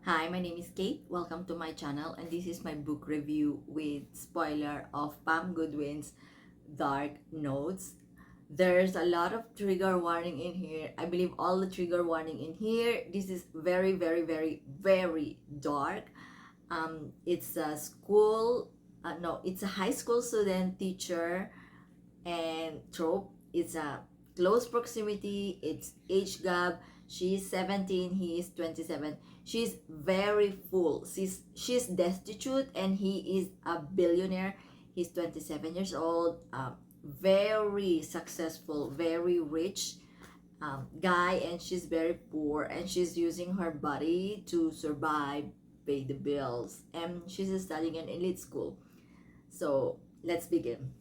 Hi, my name is Kate. Welcome to my channel, and this is my book review with spoiler of Pam Godwin's Dark Notes. There's a lot of trigger warning in here. I believe all the trigger warning in here. This is very, very, very, very dark. It's a school, no, it's a high school student teacher and Trope. It's a close proximity, it's age gap. She's 17, he is 27. She's very full. She's destitute and he is a billionaire. He's 27 years old, very successful, very rich guy, and she's very poor and she's using her body to survive, pay the bills, and she's studying in elite school. So let's begin.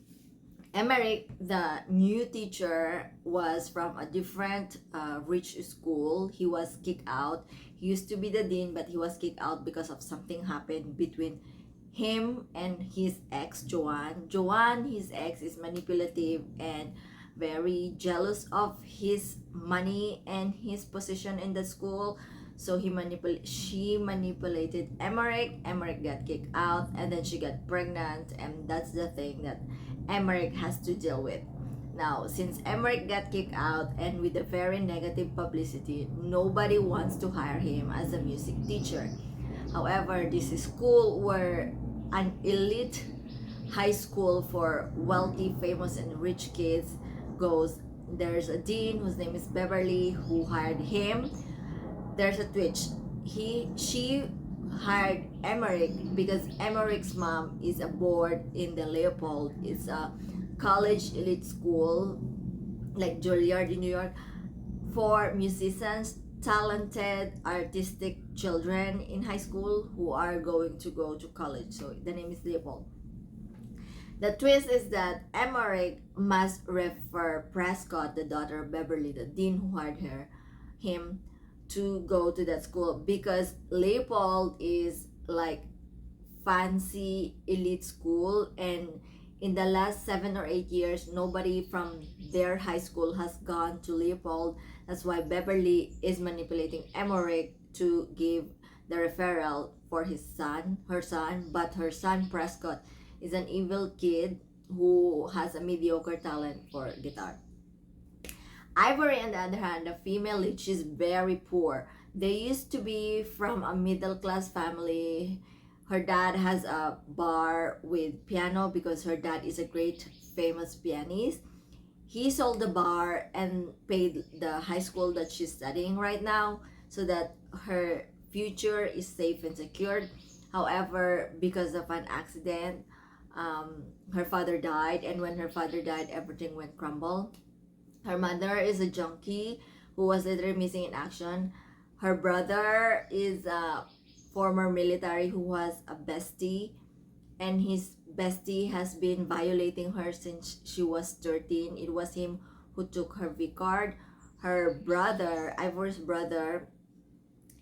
Emeric, the new teacher, was from a different rich school. He was kicked out. He used to be the dean, but he was kicked out because of something happened between him and his ex, Joanne. Joanne, his ex, is manipulative and very jealous of his money and his position in the school. So she manipulated Emeric. Emeric got kicked out, and then she got pregnant, and that's the thing that Emeric has to deal with. Now, since Emeric got kicked out and with the very negative publicity, nobody wants to hire him as a music teacher. However, this school were an elite high school for wealthy, famous, and rich kids goes. There's a dean whose name is Beverly who hired him. There's a twitch. She hired Emeric because Emeric's mom is a board in the Leopold. It's a college elite school like Juilliard in New York for musicians, talented, artistic children in high school who are going to go to college. So the name is Leopold. The twist is that Emeric must refer Prescott, the daughter of Beverly, the dean who hired him, to go to that school because Leopold is like fancy elite school, and in the last 7 or 8 years nobody from their high school has gone to Leopold. That's why Beverly is manipulating Emeric to give the referral for her son, but her son Prescott is an evil kid who has a mediocre talent for guitar. Ivory, on the other hand, the female lead, she's very poor. They used to be from a middle class family. Her dad has a bar with piano because her dad is a great famous pianist. He sold the bar and paid the high school that she's studying right now so that her future is safe and secured. However, because of an accident, her father died, and when her father died, everything went crumble. Her mother is a junkie who was literally missing in action. Her brother is a former military who was a bestie, and his bestie has been violating her since she was 13. It was him who took her V card. Her brother, Ivory's brother,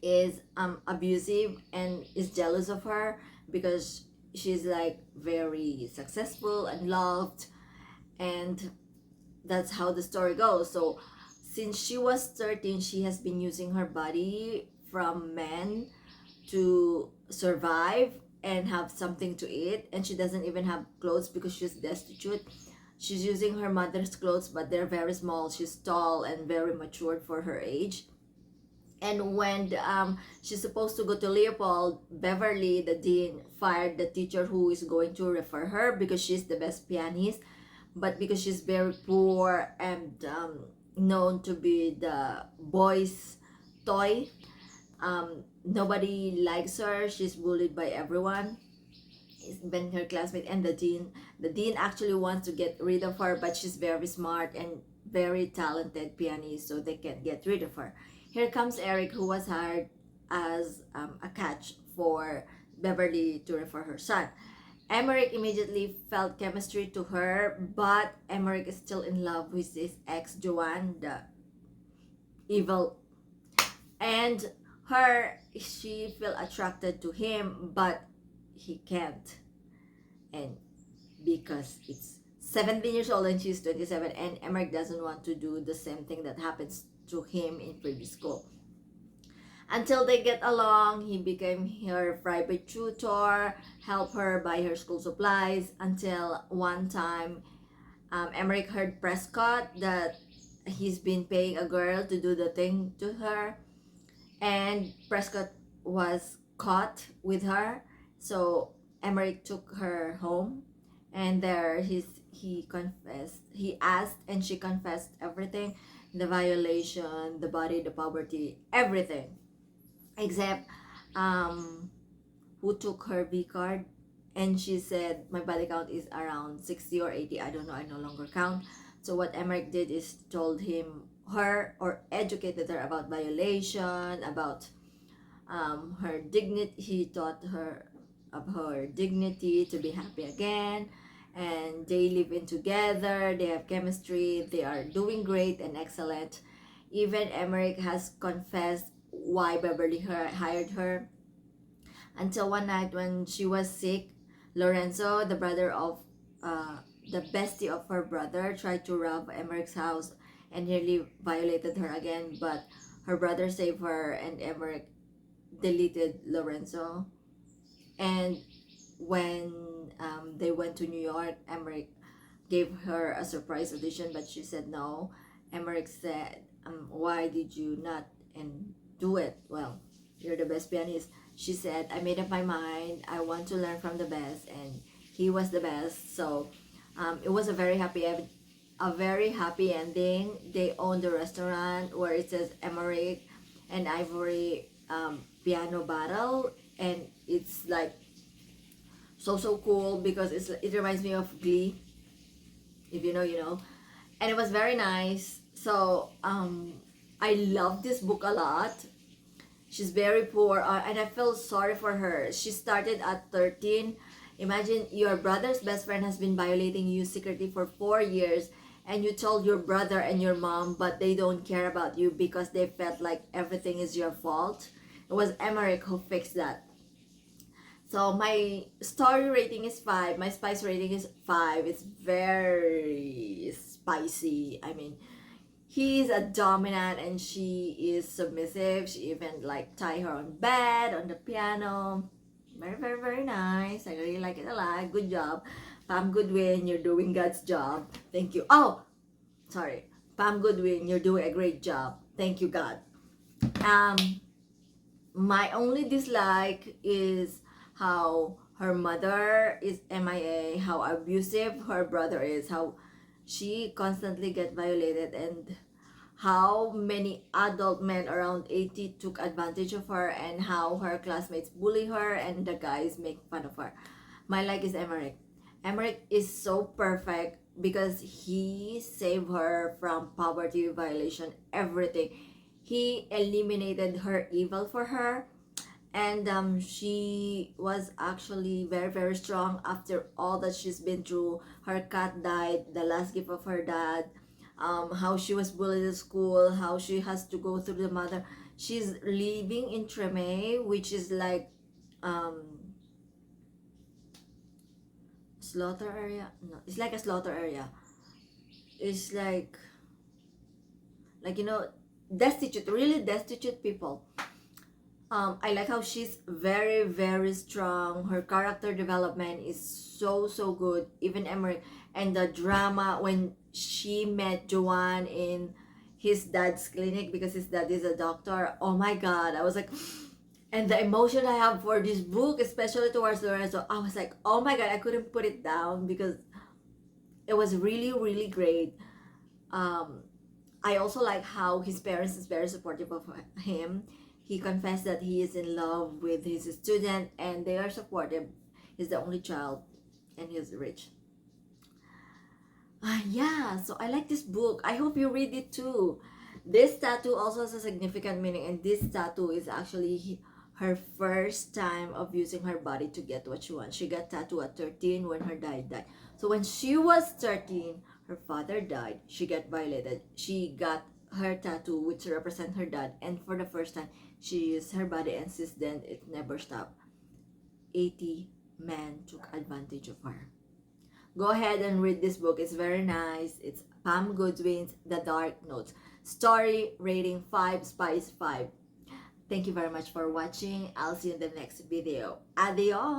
is abusive and is jealous of her because she's like very successful and loved, and that's how the story goes. So since she was 13, she has been using her body from men to survive and have something to eat, and she doesn't even have clothes because she's destitute. She's using her mother's clothes, but they're very small. She's tall and very matured for her age. And when she's supposed to go to Leopold, Beverly, the dean, fired the teacher who is going to refer her because she's the best pianist. But because she's very poor and known to be the boys' toy, nobody likes her. She's bullied by everyone, even her classmate and the dean. The dean actually wants to get rid of her, but she's very smart and very talented pianist, so they can't get rid of her. Here comes Eric, who was hired as a catch for Beverly to refer her son. Emeric immediately felt chemistry to her, but Emeric is still in love with his ex Joanne, the evil, and she feel attracted to him, but he can't, and because it's 17 years old and she's 27, and Emeric doesn't want to do the same thing that happens to him in previous school. Until they get along, he became her private tutor, help her buy her school supplies, until one time Emeric heard Prescott that he's been paying a girl to do the thing to her, and Prescott was caught with her. So Emeric took her home, and there he confessed. He asked, and she confessed everything: the violation, the body, the poverty, everything, except um, who took her V card. And she said, my body count is around 60 or 80. I don't know. I no longer count. So what Emeric did is told her, or educated her about violation, about her dignity. He taught her of her dignity, to be happy again. And they live in together. They have chemistry. They are doing great and excellent. Even Emeric has confessed why Beverly hired her. Until one night when she was sick, Lorenzo, the brother of the bestie of her brother, tried to rob Emeric's house and nearly violated her again, but her brother saved her, and Emeric deleted Lorenzo. And when they went to New York, Emeric gave her a surprise audition, but she said no. Emeric said, why did you not and do it? Well, you're the best pianist. She said, I made up my mind. I want to learn from the best, and he was the best. So it was a very happy ending. They own the restaurant where it says Emeric and Ivory piano battle, and it's like so cool because it reminds me of Glee. If you know, you know. And it was very nice. So I love this book a lot. She's very poor, and I feel sorry for her. She started at 13. Imagine your brother's best friend has been violating you secretly for 4 years, and you told your brother and your mom, but they don't care about you because they felt like everything is your fault. It was Emeric who fixed that. So my story rating is 5. My spice rating is 5. It's very spicy. I mean, he's a dominant and she is submissive. She even like tie her on bed, on the piano. Very nice. I really like it a lot. Good job, Pam Godwin. You're doing God's job. Thank you. Oh, sorry, Pam Godwin. You're doing a great job. Thank you, God. My only dislike is how her mother is MIA, how abusive her brother is, how she constantly get violated, and how many adult men around 80 took advantage of her, and how her classmates bully her and the guys make fun of her. My like is Emeric. Emeric is so perfect because he saved her from poverty, violation, everything. He eliminated her evil for her, and she was actually very strong after all that she's been through. Her cat died, the last gift of her dad, how she was bullied at school, how she has to go through the mother. She's living in Treme, which is like slaughter area. No, it's like a slaughter area. It's like you know, destitute, really destitute people. I like how she's very strong. Her character development is so good. Even Emeric, and the drama when she met Joanne in his dad's clinic because his dad is a doctor. Oh my God, I was like, and the emotion I have for this book, especially towards Lorenzo, I was like, oh my God, I couldn't put it down because it was really great. I also like how his parents is very supportive of him. He confessed that he is in love with his student and they are supportive. He's the only child and he's rich. Yeah, so I like this book. I hope you read it too. This tattoo also has a significant meaning, and this tattoo is actually her first time of using her body to get what she wants. She got tattoo at 13 when her dad died. So when she was 13, her father died. She got violated. She got her tattoo which represent her dad, and for the first time she used her body, and since then it never stopped. 80 men took advantage of her. Go ahead and read this book. It's very nice. It's Pam Godwin's The Dark Notes. Story rating 5, spice 5. Thank you very much for watching. I'll see you in the next video. Adios!